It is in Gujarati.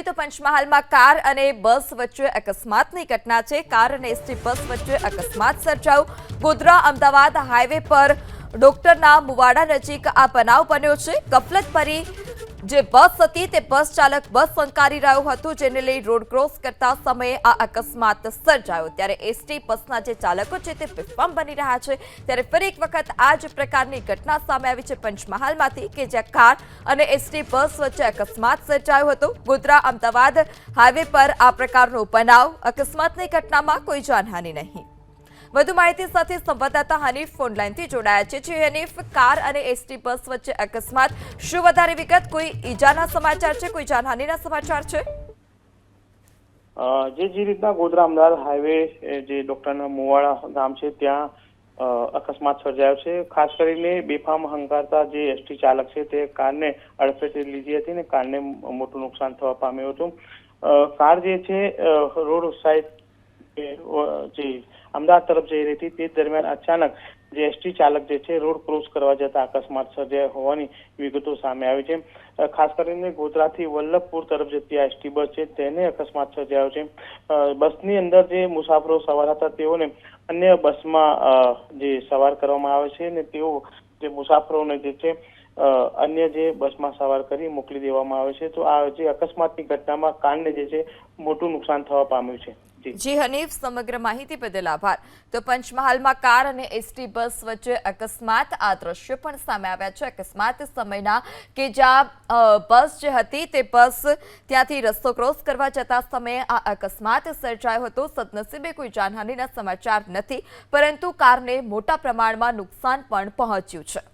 તો પંચમહાલમાં કાર અને બસ વચ્ચે અકસ્માતની ઘટના છે। કાર અને એસટી બસ વચ્ચે અકસ્માત સર્જાયો। ગોધરા અમદાવાદ હાઈવે પર ડોક્ટરના મુવાડા નજીક આ બનાવ બન્યો છે। ગફલત ભરી જે બસ હતી તે બસ ચાલક બસ સંકારી રહ્યો હતો, જેને લઈ રોડ ક્રોસ કરતા સમયે આ અકસ્માત સર્જાયો। ત્યારે એસટી બસના જે ચાલકો છે તે બેફામ બની રહ્યા છે। ત્યારે ફરી એક વખત આ જ પ્રકારની ઘટના સામે આવી છે પંચમહાલમાંથી કે જ્યાં કાર અને એસટી બસ વચ્ચે અકસ્માત સર્જાયો હતો। ગોધરા અમદાવાદ હાઈવે પર આ પ્રકારનો બનાવ। અકસ્માતની ઘટનામાં કોઈ જાનહાનિ નહીં। વધુ માહિતી સાથે સંવાદદાતા હનીફ ફોનલાઈનથી જોડાયા છે। હનીફ, કાર અને એસટી બસ વચ્ચે અકસ્માત, શું વધારે વિગત? કોઈ ઈજાના સમાચાર છે, કોઈ જાનહાનિના સમાચાર છે? જે રીતના ગોધરા અમદાવાદ હાઈવે જે ડોક્ટરના મુવાડા ગામ છે ત્યાં અકસ્માત સર્જાયો છે। ખાસ કરીને બેફામ હંકારતા જે એસટી ચાલક છે તે કારને અડફેટે લીધી હતી ને કારને મોટું નુકસાન થવા પામ્યું હતું। કાર જે છે રોડ સાઈડ જે અમદાવાદ તરફ જઈ રહી હતી તે દરમિયાન અચાનક જે એસટી ચાલક જે છે રોડ ક્રોસ કરવા જતા અકસ્માત સર્જાયો હોવાની વિગતો સામે આવી છે। ખાસ કરીને ગોધરાથી વલ્લભપુર તરફ જતી આ એસટી બસ છે તેને અકસ્માત સર્જાયો છે। બસની અંદર જે મુસાફરો સવાર હતા તેઓને અન્ય બસમાં જે સવાર કરવામાં આવે છે ને તેઓ જે મુસાફરોને જે છે અન્ય જે બસમાં સવાર કરી મોકલી દેવામાં આવે છે। તો આ જે અકસ્માતની ઘટનામાં કારને જે છે મોટું નુકસાન થવા પામ્યું છે। જી હનીફ, સમગ્ર માહિતી બદલ આભાર। તો પંચમહાલમાં કાર અને એસટી બસ વચ્ચે અકસ્માત, આ દ્રશ્યો પણ સામે આવ્યા છે અકસ્માત સમયના કે જ્યાં બસ જે હતી તે બસ ત્યાંથી રસ્તો ક્રોસ કરવા જતા સમયે આ અકસ્માત સર્જાયો હતો। સદનસીબે કોઈ જાનહાનિના સમાચાર નથી, પરંતુ કારને મોટા પ્રમાણમાં નુકસાન પણ પહોંચ્યું છે।